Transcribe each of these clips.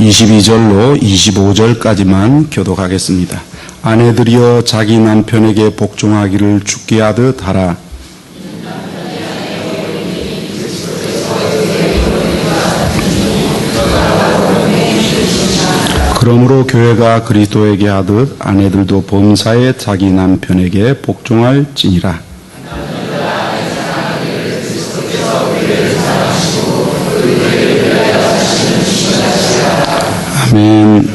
22절로 25절까지만 교독하겠습니다. 아내들이여 자기 남편에게 복종하기를 죽게 하듯 하라. 그러므로 교회가 그리스도에게 하듯 아내들도 범사에 자기 남편에게 복종할지니라. 아멘.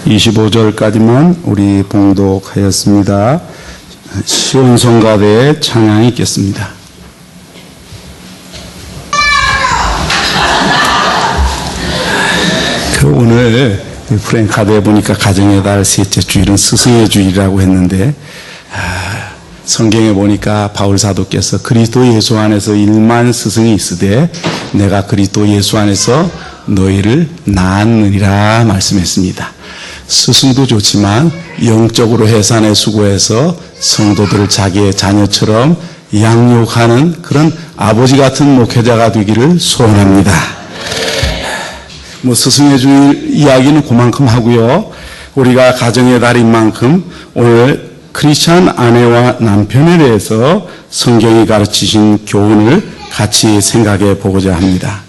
25절까지만 우리 봉독하였습니다. 시온성가대의 찬양이 있겠습니다. 오늘 프랭카드에 보니까 가정의 달 셋째 주일은 스승의 주일이라고 했는데, 성경에 보니까 바울 사도께서 그리스도 예수 안에서 일만 스승이 있으되 내가 그리스도 예수 안에서 너희를 낳았느니라 말씀했습니다. 스승도 좋지만 영적으로 해산에 수고해서 성도들을 자기의 자녀처럼 양육하는 그런 아버지 같은 목회자가 되기를 소원합니다. 스승의 주일 이야기는 그만큼 하고요. 우리가 가정의 달인 만큼 오늘 크리스찬 아내와 남편에 대해서 성경이 가르치신 교훈을 같이 생각해 보고자 합니다.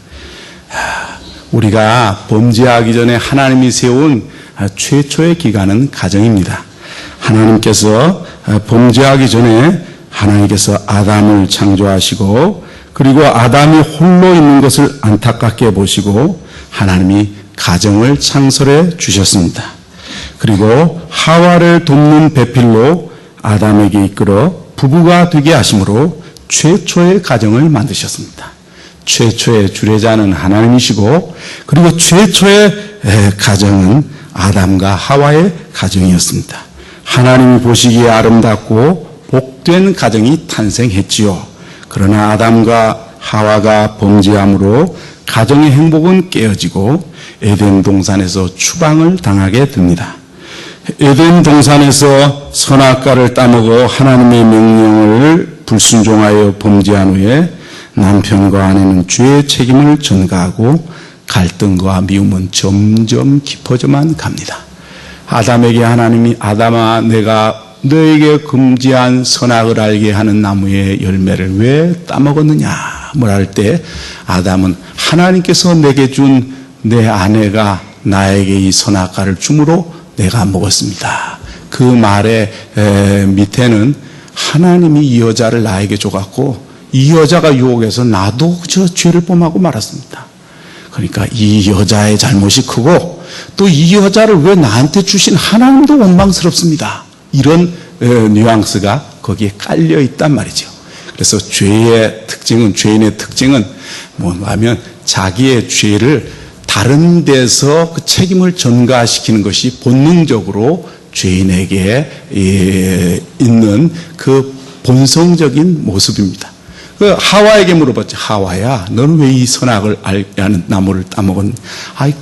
우리가 범죄하기 전에 하나님이 세운 최초의 기간은 가정입니다. 하나님께서 범죄하기 전에 하나님께서 아담을 창조하시고, 그리고 아담이 홀로 있는 것을 안타깝게 보시고 하나님이 가정을 창설해 주셨습니다. 그리고 하와를 돕는 배필로 아담에게 이끌어 부부가 되게 하심으로 최초의 가정을 만드셨습니다. 최초의 주례자는 하나님이시고, 그리고 최초의 가정은 아담과 하와의 가정이었습니다. 하나님이 보시기에 아름답고 복된 가정이 탄생했지요. 그러나 아담과 하와가 범죄함으로 가정의 행복은 깨어지고 에덴 동산에서 추방을 당하게 됩니다. 에덴 동산에서 선악과를 따먹어 하나님의 명령을 불순종하여 범죄한 후에 남편과 아내는 죄의 책임을 전가하고 갈등과 미움은 점점 깊어져만 갑니다. 아담에게 하나님이 아담아, 내가 너에게 금지한 선악을 알게 하는 나무의 열매를 왜 따먹었느냐 할 때 아담은 하나님께서 내게 준 내 아내가 나에게 이 선악과를 줌으로 내가 먹었습니다. 그 말의 밑에는 하나님이 이 여자를 나에게 줘갖고 이 여자가 유혹해서 나도 저 죄를 범하고 말았습니다. 그러니까 이 여자의 잘못이 크고 또 이 여자를 왜 나한테 주신 하나님도 원망스럽습니다. 이런 뉘앙스가 거기에 깔려 있단 말이죠. 그래서 죄인의 특징은 뭐냐면 자기의 죄를 다른 데서 그 책임을 전가시키는 것이 본능적으로 죄인에게 있는 그 본성적인 모습입니다. 그 하와에게 물어봤죠. 하와야, 너는 왜 이 선악을 알게 하는 나무를 따먹었니?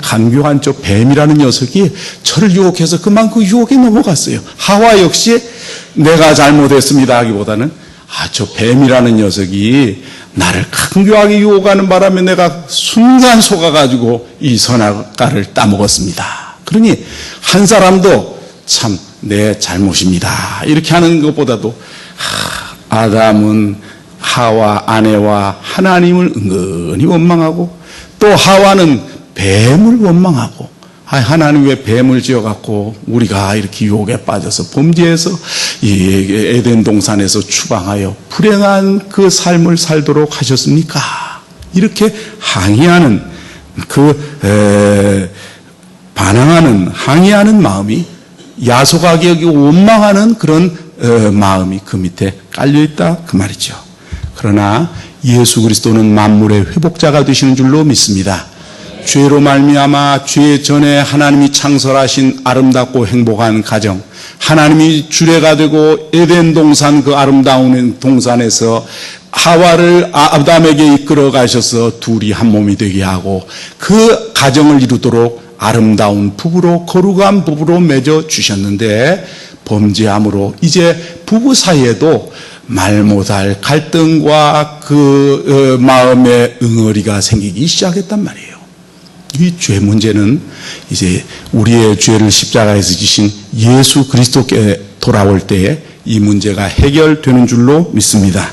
간교한 저 뱀이라는 녀석이 저를 유혹해서 그만 그 유혹에 넘어갔어요. 하와 역시 내가 잘못했습니다 하기보다는 저 뱀이라는 녀석이 나를 간교하게 유혹하는 바람에 내가 순간 속아가지고 이 선악과를 따먹었습니다. 그러니 한 사람도 참 내 잘못입니다 이렇게 하는 것보다도 아담은 하와 아내와 하나님을 은근히 원망하고, 또 하와는 뱀을 원망하고, 하나님 왜 뱀을 지어갖고 우리가 이렇게 유혹에 빠져서 범죄해서 이 에덴 동산에서 추방하여 불행한 그 삶을 살도록 하셨습니까? 이렇게 항의하는 항의하는 마음이, 야속하게 여기고 원망하는 그런 마음이 그 밑에 깔려있다 그 말이죠. 그러나 예수 그리스도는 만물의 회복자가 되시는 줄로 믿습니다. 죄로 말미암아 죄 전에 하나님이 창설하신 아름답고 행복한 가정, 하나님이 주례가 되고 에덴 동산 그 아름다운 동산에서 하와를 아담에게 이끌어 가셔서 둘이 한 몸이 되게 하고 그 가정을 이루도록 아름다운 부부로, 거룩한 부부로 맺어 주셨는데, 범죄함으로 이제 부부 사이에도 말 못할 갈등과 그 마음의 응어리가 생기기 시작했단 말이에요. 이 죄 문제는 이제 우리의 죄를 십자가에서 지신 예수 그리스도께 돌아올 때에 이 문제가 해결되는 줄로 믿습니다.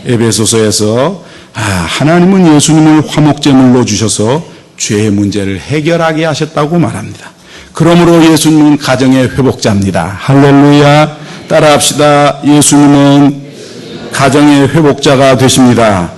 에베소서에서 하나님은 예수님을 화목제물로 주셔서 죄의 문제를 해결하게 하셨다고 말합니다. 그러므로 예수님은 가정의 회복자입니다. 할렐루야. 따라합시다. 예수님은 가정의 회복자가 되십니다.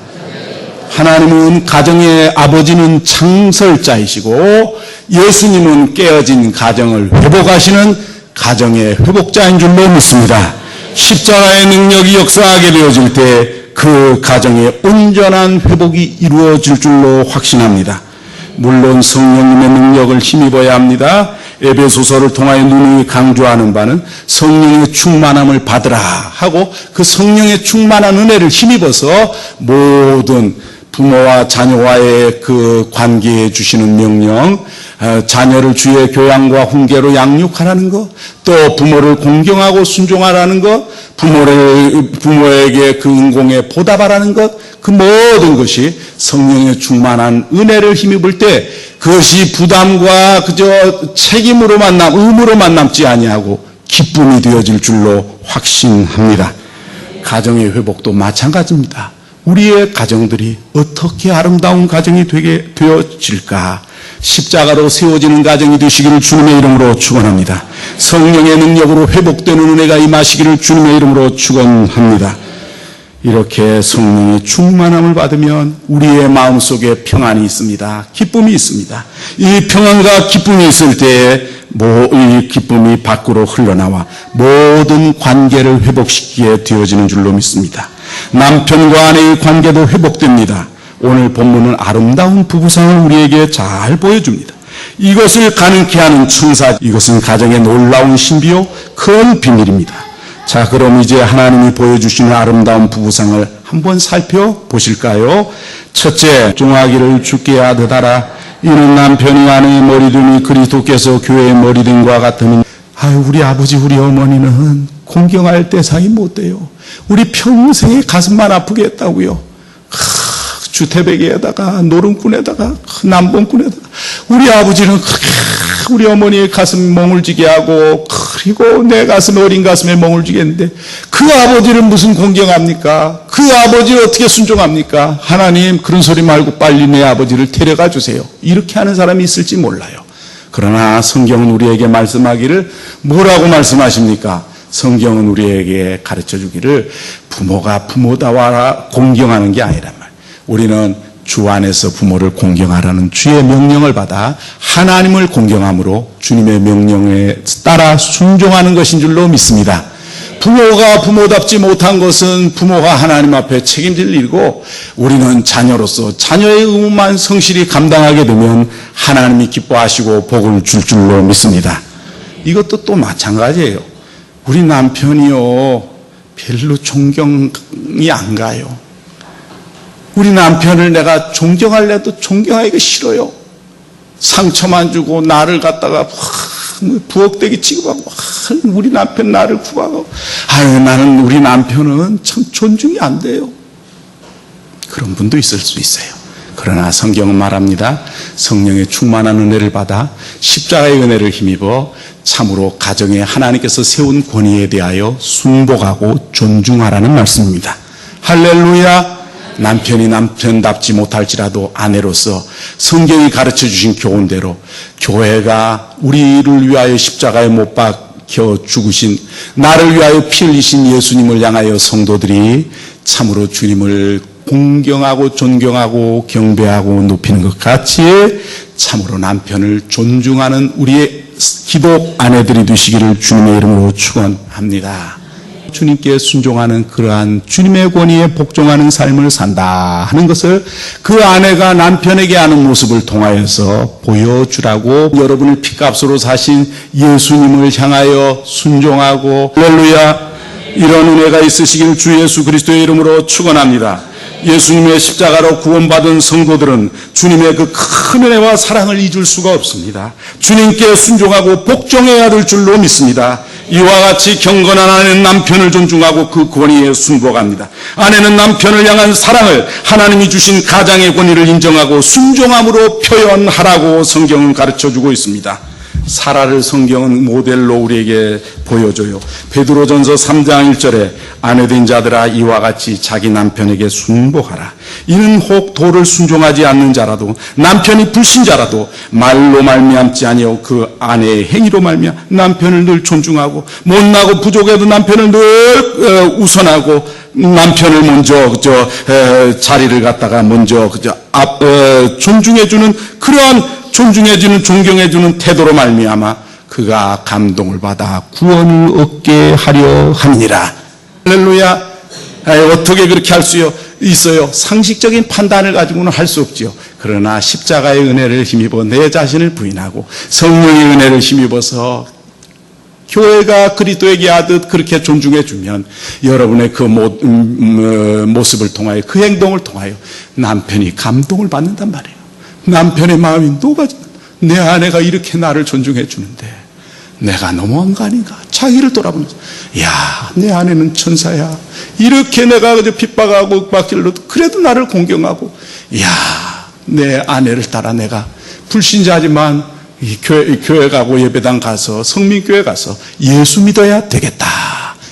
하나님은 가정의 아버지는 창설자이시고 예수님은 깨어진 가정을 회복하시는 가정의 회복자인 줄로 믿습니다. 십자가의 능력이 역사하게 되어질 때 그 가정의 온전한 회복이 이루어질 줄로 확신합니다. 물론 성령님의 능력을 힘입어야 합니다. 에베소서를 통하여 누누이 강조하는 바는 성령의 충만함을 받으라 하고 그 성령의 충만한 은혜를 힘입어서 모든 부모와 자녀와의 그 관계에 주시는 명령, 자녀를 주의 교양과 훈계로 양육하라는 것, 또 부모를 공경하고 순종하라는 것, 부모에게 그 은공에 보답하라는 것, 그 모든 것이 성령의 충만한 은혜를 힘입을 때 그것이 부담과 그저 책임으로만 의무로만 남지 아니하고 기쁨이 되어질 줄로 확신합니다. 가정의 회복도 마찬가지입니다. 우리의 가정들이 어떻게 아름다운 가정이 되게 되어질까? 십자가로 세워지는 가정이 되시기를 주님의 이름으로 축원합니다. 성령의 능력으로 회복되는 은혜가 임하시기를 주님의 이름으로 축원합니다. 이렇게 성령의 충만함을 받으면 우리의 마음속에 평안이 있습니다. 기쁨이 있습니다. 이 평안과 기쁨이 있을 때에 이 기쁨이 밖으로 흘러나와 모든 관계를 회복시키게 되어지는 줄로 믿습니다. 남편과 아내의 관계도 회복됩니다. 오늘 본문은 아름다운 부부상을 우리에게 잘 보여줍니다. 이것을 가능케 하는 천사, 이것은 가정의 놀라운 신비요 큰 비밀입니다. 자, 그럼 이제 하나님이 보여주시는 아름다운 부부상을 한번 살펴보실까요? 첫째, 종하기를 주께 하듯하라. 이는 남편이 아내의 머리됨이 그리스도께서 교회의 머리됨과 같으니. 우리 아버지 우리 어머니는 공경할 대상이 못 돼요. 우리 평생에 가슴만 아프게 했다고요. 주태백에다가 노름꾼에다가 남봉꾼에다가 우리 아버지는 우리 어머니의 가슴 멍을 쥐게 하고 그리고 내 가슴 어린 가슴에 멍을 쥐게 했는데 그 아버지를 무슨 공경합니까? 그 아버지를 어떻게 순종합니까? 하나님 그런 소리 말고 빨리 내 아버지를 데려가 주세요. 이렇게 하는 사람이 있을지 몰라요. 그러나 성경은 우리에게 말씀하기를 뭐라고 말씀하십니까? 성경은 우리에게 가르쳐 주기를 부모가 부모다와 공경하는 게 아니란 말이에요. 우리는 주 안에서 부모를 공경하라는 주의 명령을 받아 하나님을 공경함으로 주님의 명령에 따라 순종하는 것인 줄로 믿습니다. 부모가 부모답지 못한 것은 부모가 하나님 앞에 책임질 일이고 우리는 자녀로서 자녀의 의무만 성실히 감당하게 되면 하나님이 기뻐하시고 복을 줄 줄로 믿습니다. 이것도 또 마찬가지예요. 우리 남편이요 별로 존경이 안 가요. 우리 남편을 내가 존경할래도 존경하기가 싫어요. 상처만 주고 나를 갖다가 부엌대기 취급하고 우리 남편 나를 구하고 나는 우리 남편은 참 존중이 안 돼요. 그런 분도 있을 수 있어요. 그러나 성경은 말합니다. 성령의 충만한 은혜를 받아 십자가의 은혜를 힘입어 참으로 가정에 하나님께서 세운 권위에 대하여 순복하고 존중하라는 말씀입니다. 할렐루야. 남편이 남편답지 못할지라도 아내로서 성경이 가르쳐 주신 교훈대로 교회가 우리를 위하여 십자가에 못 박혀 죽으신 나를 위하여 피 흘리신 예수님을 향하여 성도들이 참으로 주님을 공경하고 존경하고 경배하고 높이는 것 같이 참으로 남편을 존중하는 우리의 기독 아내들이 되시기를 주님의 이름으로 축원합니다. 주님께 순종하는 그러한 주님의 권위에 복종하는 삶을 산다 하는 것을 그 아내가 남편에게 하는 모습을 통하여서 보여주라고 여러분을 핏값으로 사신 예수님을 향하여 순종하고 할렐루야 이런 은혜가 있으시길 주 예수 그리스도의 이름으로 축원합니다. 예수님의 십자가로 구원받은 성도들은 주님의 그 큰 은혜와 사랑을 잊을 수가 없습니다. 주님께 순종하고 복종해야 될 줄로 믿습니다. 이와 같이 경건한 아내는 남편을 존중하고 그 권위에 순복합니다. 아내는 남편을 향한 사랑을 하나님이 주신 가장의 권위를 인정하고 순종함으로 표현하라고 성경은 가르쳐주고 있습니다. 사라를 성경은 모델로 우리에게 보여줘요. 베드로전서 3장 1절에 아내된 자들아 이와 같이 자기 남편에게 순복하라. 이는 혹 도를 순종하지 않는 자라도 남편이 불신자라도 말로 말미암지 아니하고 그 아내의 행위로 말미암아 남편을 늘 존중하고 못나고 부족해도 남편을 늘 우선하고 남편을 먼저 자리를 갖다가 먼저 존중해주는 그러한 존중해주는 존경해주는 태도로 말미암아 그가 감동을 받아 구원을 얻게 하려 함이니라. 할렐루야. 어떻게 그렇게 할 수 있어요? 상식적인 판단을 가지고는 할 수 없지요. 그러나 십자가의 은혜를 힘입어 내 자신을 부인하고 성령의 은혜를 힘입어서 교회가 그리스도에게 하듯 그렇게 존중해 주면 여러분의 그 모습을 통하여 그 행동을 통하여 남편이 감동을 받는단 말이에요. 남편의 마음이 녹아져. 내 아내가 이렇게 나를 존중해 주는데 내가 너무한 거 아닌가? 자기를 돌아보면서 야, 내 아내는 천사야. 이렇게 내가 그저 핍박하고 윽박질러도 그래도 나를 공경하고 야, 내 아내를 따라 내가 불신자지만 교회 가고 예배당 가서 성민교회 가서 예수 믿어야 되겠다.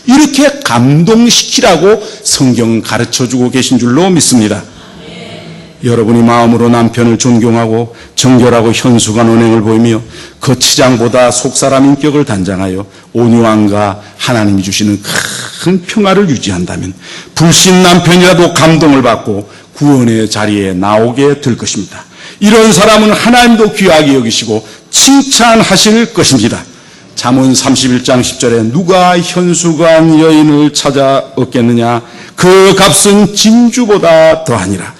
이렇게 감동시키라고 성경은 가르쳐주고 계신 줄로 믿습니다. 여러분이 마음으로 남편을 존경하고 정결하고 현수간 언행을 보이며 거치장보다 속사람 인격을 단장하여 온유함과 하나님이 주시는 큰 평화를 유지한다면 불신 남편이라도 감동을 받고 구원의 자리에 나오게 될 것입니다. 이런 사람은 하나님도 귀하게 여기시고 칭찬하실 것입니다. 잠언 31장 10절에 누가 현수간 여인을 찾아 얻겠느냐? 그 값은 진주보다 더하니라.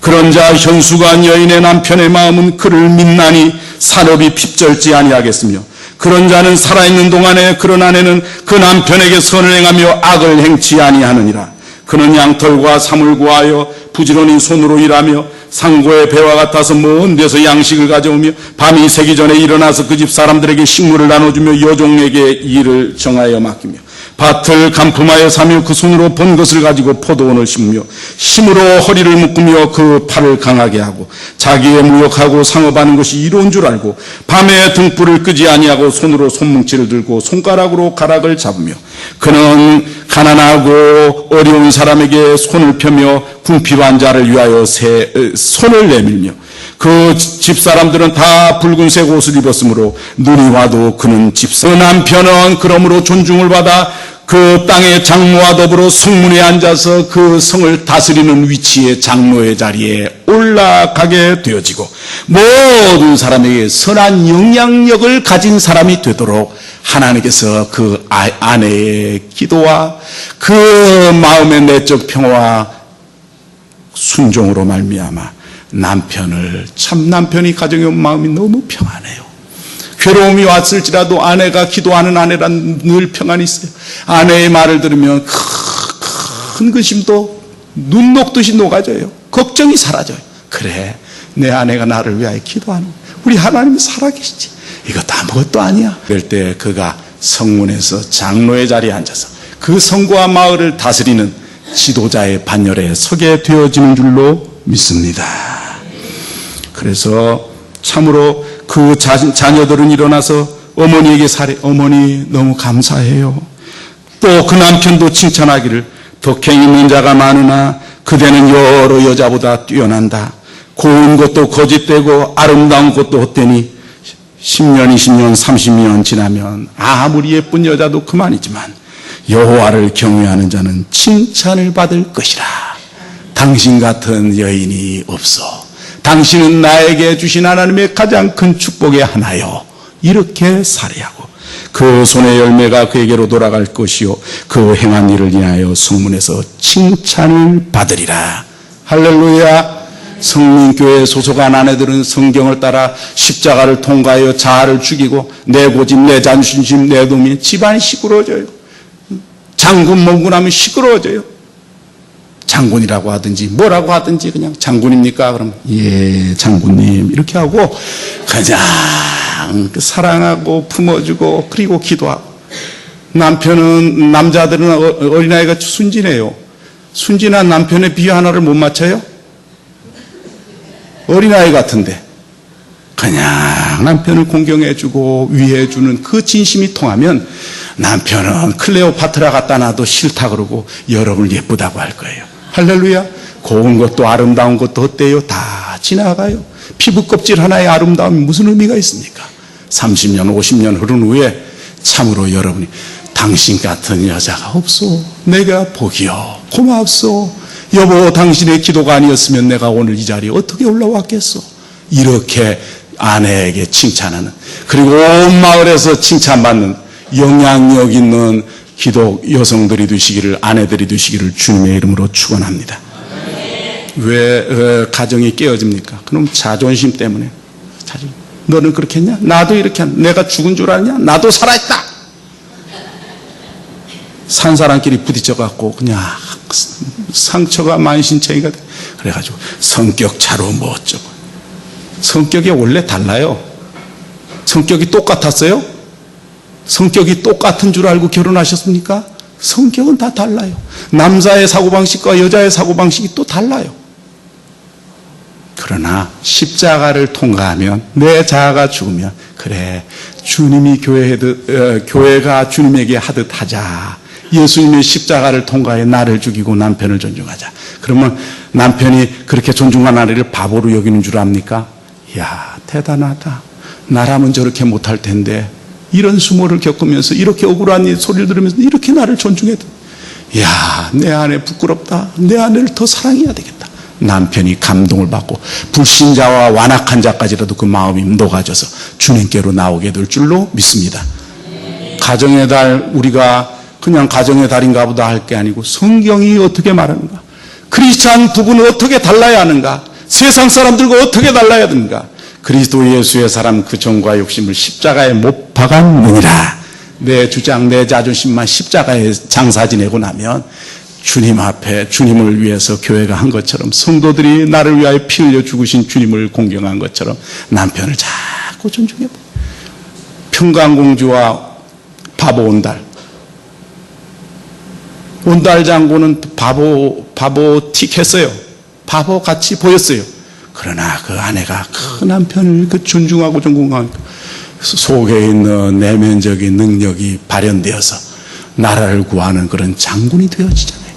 그런 자 현수간 여인의 남편의 마음은 그를 믿나니 산업이 핍절지 아니하겠으며 그런 자는 살아있는 동안에 그런 아내는 그 남편에게 선을 행하며 악을 행치 아니하느니라. 그는 양털과 사물 구하여 부지런히 손으로 일하며 상고의 배와 같아서 먼 데서 양식을 가져오며 밤이 새기 전에 일어나서 그 집 사람들에게 식물을 나눠주며 여종에게 일을 정하여 맡기며 밭을 간품하여 사며 그 손으로 번 것을 가지고 포도원을 심으며 힘으로 허리를 묶으며 그 팔을 강하게 하고 자기의 무역하고 상업하는 것이 이로운 줄 알고 밤에 등불을 끄지 아니하고 손으로 손뭉치를 들고 손가락으로 가락을 잡으며 그는 가난하고 어려운 사람에게 손을 펴며 궁핍한 자를 위하여 손을 내밀며 그 집사람들은 다 붉은색 옷을 입었으므로 눈이 와도 그는 집사. 그 남편은 그러므로 존중을 받아 그 땅의 장로와 더불어 성문에 앉아서 그 성을 다스리는 위치에 장로의 자리에 올라가게 되어지고 모든 사람에게 선한 영향력을 가진 사람이 되도록 하나님께서 그 아내의 기도와 그 마음의 내적 평화와 순종으로 말미암아 남편을 참 남편이 가정에 온 마음이 너무 평안해요. 괴로움이 왔을지라도 아내가 기도하는 아내란 늘 평안이 있어요. 아내의 말을 들으면 큰 근심도 눈 녹듯이 녹아져요. 걱정이 사라져요. 그래, 내 아내가 나를 위하여 기도하는 우리 하나님이 살아계시지. 이것도 아무것도 아니야. 그럴 때 그가 성문에서 장로의 자리에 앉아서 그 성과 마을을 다스리는 지도자의 반열에 서게 되어지는 줄로 믿습니다. 그래서 참으로 그 자녀들은 일어나서 어머니에게 어머니 너무 감사해요. 또 그 남편도 칭찬하기를 덕행 있는 자가 많으나 그대는 여러 여자보다 뛰어난다. 고운 것도 거짓되고 아름다운 것도 헛되니 10년, 20년, 30년 지나면 아무리 예쁜 여자도 그만이지만 여호와를 경외하는 자는 칭찬을 받을 것이라. 당신 같은 여인이 없어. 당신은 나에게 주신 하나님의 가장 큰 축복의 하나요. 이렇게 살해하고 그 손의 열매가 그에게로 돌아갈 것이요 그 행한 일을 인하여 성문에서 칭찬을 받으리라. 할렐루야. 성민교회에 소속한 아내들은 성경을 따라 십자가를 통과하여 자아를 죽이고 내 고집, 내 자존심, 내 도민, 집안이 시끄러워져요. 장군 몽군하면 시끄러워져요. 장군이라고 하든지 뭐라고 하든지 그냥 장군입니까? 그러면 예 장군님 이렇게 하고 그냥 사랑하고 품어주고 그리고 기도하고 남자들은 어린아이가 순진해요. 순진한 남편의 비유 하나를 못 맞춰요? 어린아이 같은데 그냥 남편을 공경해주고 위해주는 그 진심이 통하면 남편은 클레오파트라 갖다 놔도 싫다 그러고 여러분을 예쁘다고 할 거예요. 할렐루야. 고운 것도 아름다운 것도 어때요? 다 지나가요. 피부 껍질 하나의 아름다움이 무슨 의미가 있습니까? 30년 50년 흐른 후에 참으로 여러분이 당신 같은 여자가 없소. 내가 복이요 고맙소. 여보, 당신의 기도가 아니었으면 내가 오늘 이 자리에 어떻게 올라왔겠소. 이렇게 아내에게 칭찬하는, 그리고 온 마을에서 칭찬받는 영향력 있는 기독 여성들이 되시기를, 아내들이 되시기를 주님의 이름으로 축원합니다. 왜 가정이 깨어집니까? 그럼 자존심 때문에. 너는 그렇게 했냐? 나도 이렇게 했냐? 내가 죽은 줄 알았냐? 나도 살아있다. 산 사람끼리 부딪혀갖고 그냥 상처가 만신창이가 돼. 그래가지고 성격 차로 뭐 어쩌고. 성격이 원래 달라요. 성격이 똑같았어요? 성격이 똑같은 줄 알고 결혼하셨습니까? 성격은 다 달라요. 남자의 사고방식과 여자의 사고방식이 또 달라요. 그러나 십자가를 통과하면, 내 자아가 죽으면, 그래, 주님이 교회가 주님에게 하듯 하자. 예수님의 십자가를 통과해 나를 죽이고 남편을 존중하자. 그러면 남편이 그렇게 존중한 아내를 바보로 여기는 줄 압니까? 이야, 대단하다. 나라면 저렇게 못할 텐데 이런 수모를 겪으면서 이렇게 억울한 소리를 들으면서 이렇게 나를 존중해도, 이야, 내 아내 부끄럽다. 내 아내를 더 사랑해야 되겠다. 남편이 감동을 받고 불신자와 완악한 자까지라도 그 마음이 녹아져서 주님께로 나오게 될 줄로 믿습니다. 가정의 달, 우리가 그냥 가정의 달인가 보다 할 게 아니고 성경이 어떻게 말하는가, 크리스찬 부부는 어떻게 달라야 하는가, 세상 사람들과 어떻게 달라야 하는가, 그리스도 예수의 사람 그 정과 욕심을 십자가에 못 박았느니라. 내 주장, 내 자존심만 십자가에 장사 지내고 나면 주님 앞에, 주님을 위해서 교회가 한 것처럼, 성도들이 나를 위하여 피 흘려 죽으신 주님을 공경한 것처럼 남편을 자꾸 존중해. 평강공주와 바보 온달. 온달 장군은 바보틱했어요. 바보같이 보였어요. 그러나 그 아내가 그 남편을 그 존중하고 존경하니까 속에 있는 내면적인 능력이 발현되어서 나라를 구하는 그런 장군이 되어지잖아요.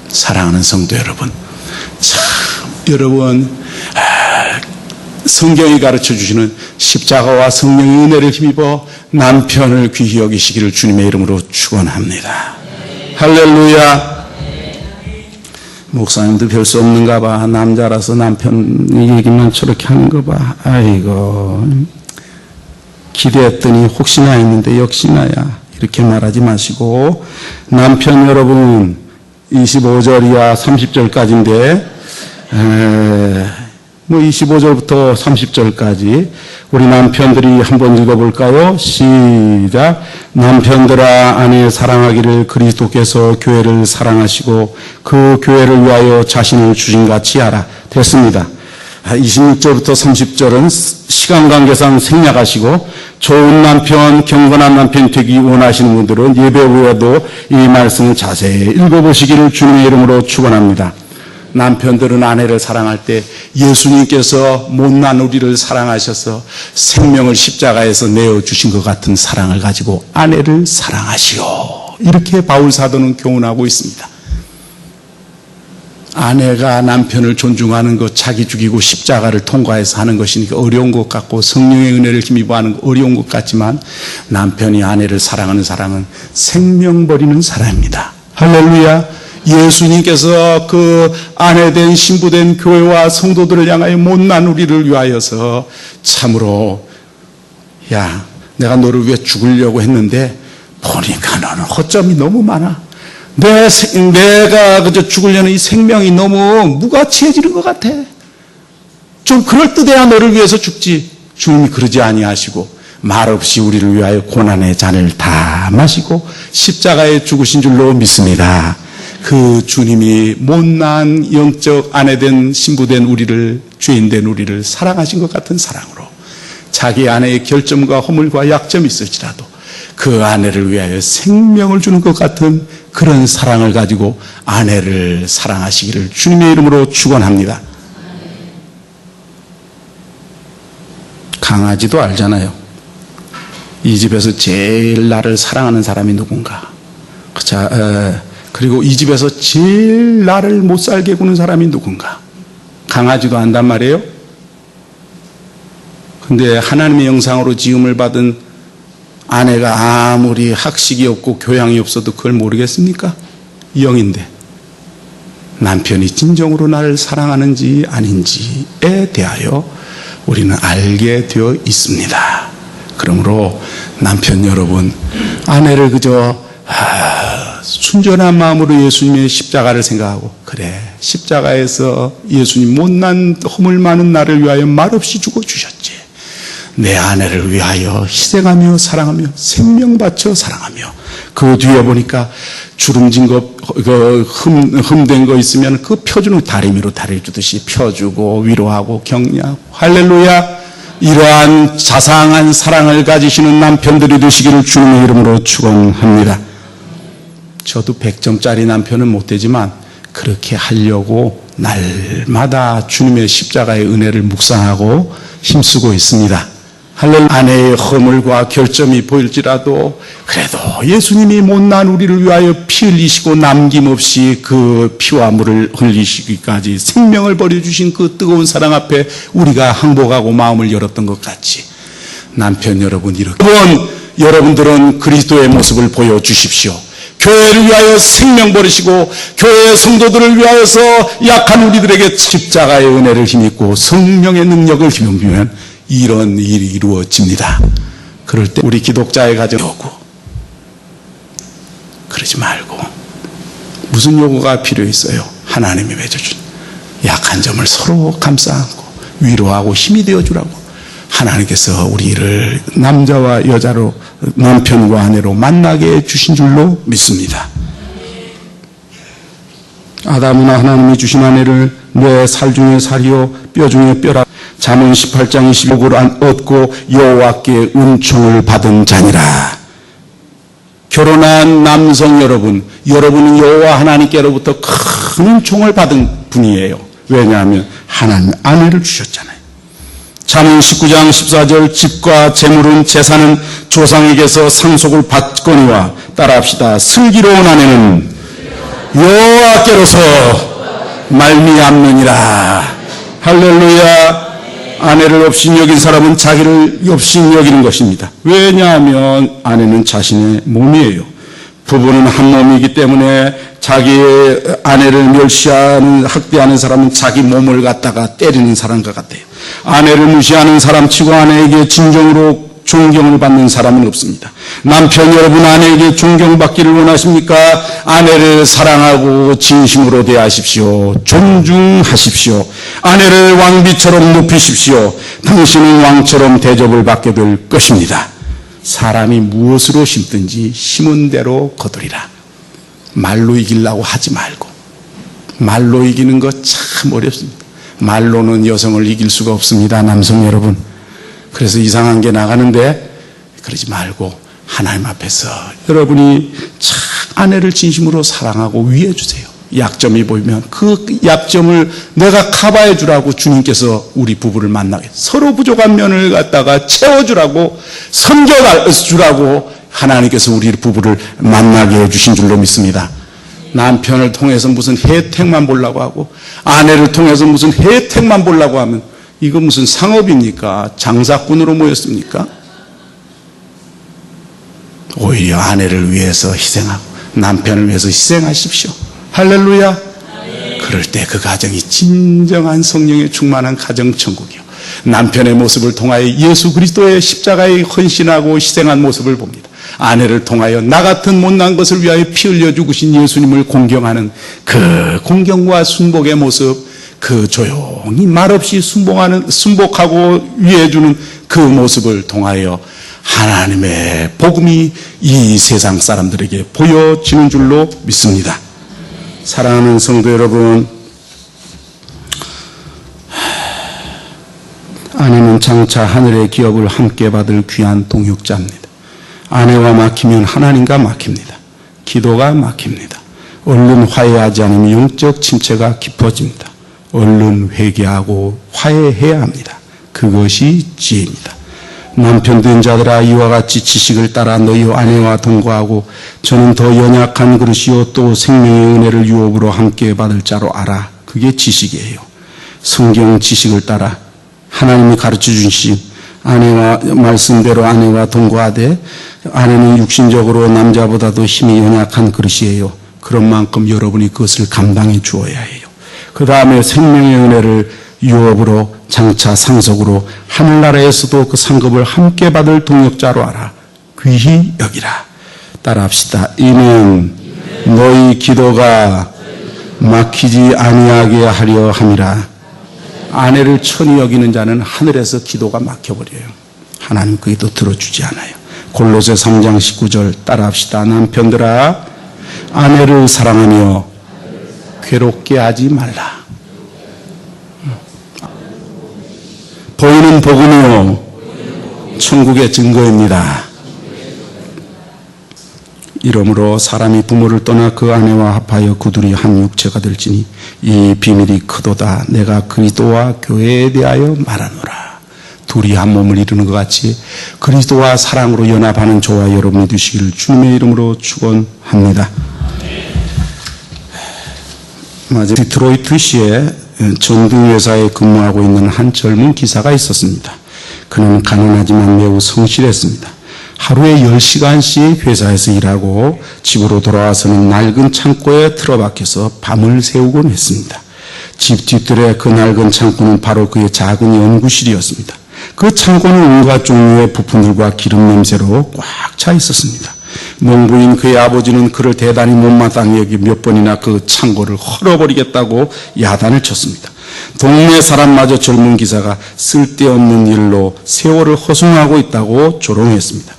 사랑하는 성도 여러분, 참 여러분, 성경이 가르쳐 주시는 십자가와 성령의 은혜를 힘입어 남편을 귀히 여기시기를 주님의 이름으로 축원합니다. 할렐루야. 목사님도 별 수 없는가 봐. 남자라서 남편 얘기만 저렇게 하는 거 봐. 아이고, 기대했더니 혹시나 했는데 역시나야. 이렇게 말하지 마시고, 남편 여러분 25절이야 30절까지인데 25절부터 30절까지 우리 남편들이 한번 읽어볼까요? 시작. 남편들아, 아내 사랑하기를 그리스도께서 교회를 사랑하시고 그 교회를 위하여 자신을 주신 같이 하라. 됐습니다. 26절부터 30절은 시간 관계상 생략하시고, 좋은 남편, 경건한 남편 되기 원하시는 분들은 예배 후에도 이 말씀을 자세히 읽어보시기를 주님의 이름으로 축원합니다. 남편들은 아내를 사랑할 때 예수님께서 못난 우리를 사랑하셔서 생명을 십자가에서 내어주신 것 같은 사랑을 가지고 아내를 사랑하시오. 이렇게 바울 사도는 교훈하고 있습니다. 아내가 남편을 존중하는 것, 자기 죽이고 십자가를 통과해서 하는 것이니까 어려운 것 같고, 성령의 은혜를 힘입어 하는 것 어려운 것 같지만, 남편이 아내를 사랑하는 사랑은 생명 버리는 사랑입니다. 할렐루야. 예수님께서 그 아내된 신부된 교회와 성도들을 향하여 못난 우리를 위하여서 참으로, 야, 내가 너를 위해 죽으려고 했는데 보니까 너는 허점이 너무 많아. 내가 그저 죽으려는 이 생명이 너무 무가치해지는 것 같아. 좀 그럴듯해야 너를 위해서 죽지. 주님이 그러지 아니하시고 말없이 우리를 위하여 고난의 잔을 다 마시고 십자가에 죽으신 줄로 믿습니다. 그 주님이 못난 영적 아내된 신부된 우리를, 죄인된 우리를 사랑하신 것 같은 사랑으로 자기 아내의 결점과 허물과 약점이 있을지라도 그 아내를 위하여 생명을 주는 것 같은 그런 사랑을 가지고 아내를 사랑하시기를 주님의 이름으로 축원합니다. 강아지도 알잖아요. 이 집에서 제일 나를 사랑하는 사람이 누군가. 그리고 이 집에서 제일 나를 못 살게 구는 사람이 누군가. 강아지도 안단 말이에요. 근데 하나님의 형상으로 지음을 받은 아내가 아무리 학식이 없고 교양이 없어도 그걸 모르겠습니까? 영인데 남편이 진정으로 나를 사랑하는지 아닌지에 대하여 우리는 알게 되어 있습니다. 그러므로 남편 여러분, 아내를 그저 순전한 마음으로 예수님의 십자가를 생각하고, 그래, 십자가에서 예수님 못난 허물 많은 나를 위하여 말없이 죽어주셨지. 내 아내를 위하여 희생하며 사랑하며 생명 바쳐 사랑하며, 그 뒤에 보니까 주름진 거, 흠된 거 있으면 그 펴주는, 다리미로 다리 주듯이 펴주고 위로하고 격려하고. 할렐루야. 이러한 자상한 사랑을 가지시는 남편들이 되시기를 주님의 이름으로 축원합니다. 저도 100점짜리 남편은 못 되지만 그렇게 하려고 날마다 주님의 십자가의 은혜를 묵상하고 힘쓰고 있습니다. 할렐루야. 아내의 허물과 결점이 보일지라도 그래도 예수님이 못난 우리를 위하여 피 흘리시고 남김없이 그 피와 물을 흘리시기까지 생명을 버려주신 그 뜨거운 사랑 앞에 우리가 항복하고 마음을 열었던 것 같이, 남편 여러분, 이렇게 여러분들은 그리스도의 모습을 보여주십시오. 교회를 위하여 생명 버리시고 교회의 성도들을 위하여서 약한 우리들에게 십자가의 은혜를 힘입고 성령의 능력을 힘입으면 이런 일이 이루어집니다. 그럴 때 우리 기독자의 가정이 오고, 그러지 말고 무슨 요구가 필요 있어요? 하나님이 맺어준 약한 점을 서로 감싸 안고 위로하고 힘이 되어주라고 하나님께서 우리를 남자와 여자로, 남편과 아내로 만나게 해주신 줄로 믿습니다. 아담은 하나님이 주신 아내를 내 살 중에 살이요 뼈 중에 뼈라. 잠언 18장 25를 얻고 여호와께 은총을 받은 자니라. 결혼한 남성 여러분, 여러분은 여호와 하나님께로부터 큰 은총을 받은 분이에요. 왜냐하면 하나님 아내를 주셨잖아요. 잠언 19장 14절 집과 재물은 재산은 조상에게서 상속을 받거니와, 따라합시다. 슬기로운 아내는 여호와께로서 말미암느니라. 할렐루야. 아내를 없인 여긴 사람은 자기를 없인 여기는 것입니다. 왜냐하면 아내는 자신의 몸이에요. 부부는 한 몸이기 때문에 자기의 아내를 멸시하는, 학대하는 사람은 자기 몸을 갖다가 때리는 사람과 같아요. 아내를 무시하는 사람 치고 아내에게 진정으로 존경을 받는 사람은 없습니다. 남편 여러분, 아내에게 존경받기를 원하십니까? 아내를 사랑하고 진심으로 대하십시오. 존중하십시오. 아내를 왕비처럼 높이십시오. 당신은 왕처럼 대접을 받게 될 것입니다. 사람이 무엇으로 심든지 심은 대로 거두리라. 말로 이기려고 하지 말고. 말로 이기는 거 참 어렵습니다. 말로는 여성을 이길 수가 없습니다, 남성 여러분. 그래서 이상한 게 나가는데 그러지 말고 하나님 앞에서 여러분이 참 아내를 진심으로 사랑하고 위해 주세요. 약점이 보이면 그 약점을 내가 커버해 주라고 주님께서 우리 부부를 만나게, 서로 부족한 면을 갖다가 채워주라고, 섬겨주라고 하나님께서 우리 부부를 만나게 해주신 줄로 믿습니다. 남편을 통해서 무슨 혜택만 보려고 하고 아내를 통해서 무슨 혜택만 보려고 하면 이거 무슨 상업입니까? 장사꾼으로 모였습니까? 오히려 아내를 위해서 희생하고 남편을 위해서 희생하십시오. 할렐루야. 그럴 때 그 가정이 진정한 성령의 충만한 가정천국이요, 남편의 모습을 통하여 예수 그리스도의 십자가에 헌신하고 희생한 모습을 봅니다. 아내를 통하여 나 같은 못난 것을 위하여 피 흘려 죽으신 예수님을 공경하는 그 공경과 순복의 모습, 그 조용히 말없이 순복하고 위해주는 그 모습을 통하여 하나님의 복음이 이 세상 사람들에게 보여지는 줄로 믿습니다. 사랑하는 성도 여러분, 아내는 장차 하늘의 기업을 함께 받을 귀한 동역자입니다. 아내와 막히면 하나님과 막힙니다. 기도가 막힙니다. 얼른 화해하지 않으면 영적 침체가 깊어집니다. 얼른 회개하고 화해해야 합니다. 그것이 지혜입니다. 남편 된 자들아 이와 같이 지식을 따라 너희 아내와 동거하고 저는 더 연약한 그릇이요 또 생명의 은혜를 유업으로 함께 받을 자로 알아. 그게 지식이에요. 성경 지식을 따라 하나님이 가르쳐 주신 아내와 말씀대로 아내와 동거하되 아내는 육신적으로 남자보다도 힘이 연약한 그릇이에요. 그런 만큼 여러분이 그것을 감당해 주어야 해요. 그 다음에 생명의 은혜를 유업으로 장차 상속으로 하늘나라에서도 그 상급을 함께 받을 동역자로 알아. 귀히 여기라. 따라합시다. 이는 너희 기도가 막히지 아니하게 하려 함이라. 아내를 천히 여기는 자는 하늘에서 기도가 막혀버려요. 하나님 그 기도 들어주지 않아요. 골로새 3장 19절 따라합시다. 남편들아 아내를 사랑하며 괴롭게 하지 말라. 보이는 복음이요 천국의 증거입니다. 이러므로 사람이 부모를 떠나 그 아내와 합하여 그 둘이 한 육체가 될지니 이 비밀이 크도다. 내가 그리스도와 교회에 대하여 말하노라. 둘이 한 몸을 이루는 것 같이 그리스도와 사랑으로 연합하는 저와 여러분이 되시기를 주님의 이름으로 축원합니다. 디트로이트시에 전등회사에 근무하고 있는 한 젊은 기사가 있었습니다. 그는 가난하지만 매우 성실했습니다. 하루에 10시간씩 회사에서 일하고 집으로 돌아와서는 낡은 창고에 틀어박혀서 밤을 새우곤 했습니다. 집 뒤뜰에 그 낡은 창고는 바로 그의 작은 연구실이었습니다. 그 창고는 온갖 종류의 부품들과 기름 냄새로 꽉 차 있었습니다. 농부인 그의 아버지는 그를 대단히 못마땅히 여기 몇 번이나 그 창고를 헐어버리겠다고 야단을 쳤습니다. 동네 사람마저 젊은 기사가 쓸데없는 일로 세월을 허송하고 있다고 조롱했습니다.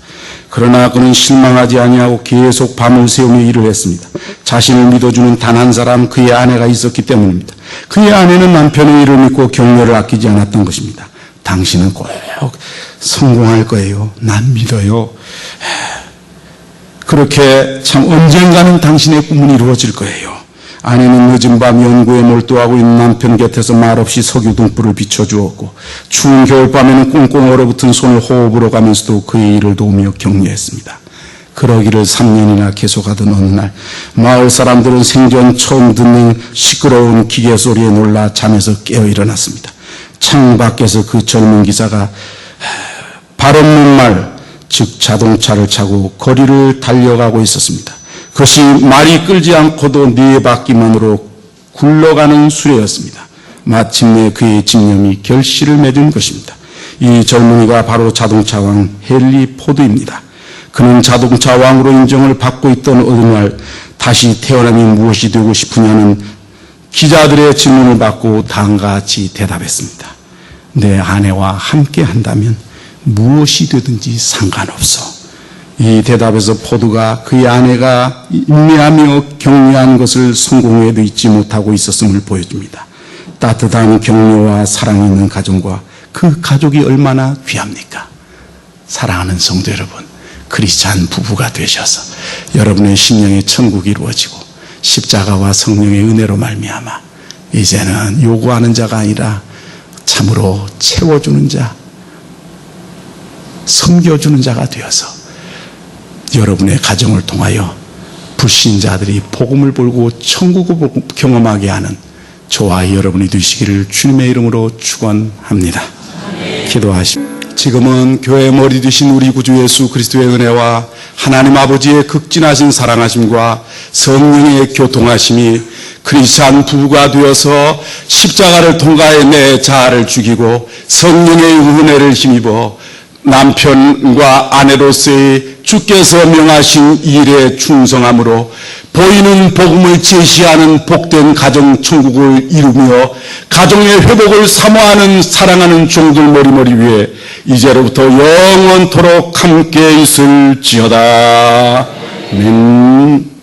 그러나 그는 실망하지 아니하고 계속 밤을 새우며 일을 했습니다. 자신을 믿어주는 단 한 사람 그의 아내가 있었기 때문입니다. 그의 아내는 남편의 일을 믿고 격려를 아끼지 않았던 것입니다. 당신은 꼭 성공할 거예요. 난 믿어요. 그렇게 참 언젠가는 당신의 꿈은 이루어질 거예요. 아내는 늦은 밤 연구에 몰두하고 있는 남편 곁에서 말없이 석유 등불을 비춰주었고 추운 겨울밤에는 꽁꽁 얼어붙은 손을 호흡으로 가면서도 그의 일을 도우며 격려했습니다. 그러기를 3년이나 계속하던 어느 날 마을 사람들은 생전 처음 듣는 시끄러운 기계 소리에 놀라 잠에서 깨어 일어났습니다. 창 밖에서 그 젊은 기사가 발 없는 말, 즉 자동차를 차고 거리를 달려가고 있었습니다. 그것이 말이 끌지 않고도 네 바퀴만으로 굴러가는 수레였습니다. 마침내 그의 집념이 결실을 맺은 것입니다. 이 젊은이가 바로 자동차왕 헨리 포드입니다. 그는 자동차왕으로 인정을 받고 있던 어느 날 다시 태어남이 무엇이 되고 싶으냐는 기자들의 질문을 받고 다음과 같이 대답했습니다. 내 아내와 함께 한다면 무엇이 되든지 상관없어. 이 대답에서 포드가 그의 아내가 인내하며 격려한 것을 성공에도 잊지 못하고 있었음을 보여줍니다. 따뜻한 격려와 사랑이 있는 가정과 그 가족이 얼마나 귀합니까? 사랑하는 성도 여러분, 크리스찬 부부가 되셔서 여러분의 심령의 천국이 이루어지고 십자가와 성령의 은혜로 말미암아 이제는 요구하는 자가 아니라 참으로 채워주는 자, 섬겨주는 자가 되어서 여러분의 가정을 통하여 불신자들이 복음을 보고 천국을 경험하게 하는 저와 여러분이 되시기를 주님의 이름으로 축원합니다. 기도하십시오. 지금은 교회의 머리 되신 우리 구주 예수 그리스도의 은혜와 하나님 아버지의 극진하신 사랑하심과 성령의 교통하심이 크리스찬 부부가 되어서 십자가를 통과해 내 자아를 죽이고 성령의 은혜를 힘입어 남편과 아내로서의 주께서 명하신 일에 충성함으로 보이는 복음을 제시하는 복된 가정 천국을 이루며 가정의 회복을 사모하는 사랑하는 종들 머리머리 위에 이제로부터 영원토록 함께 있을지어다. 아멘.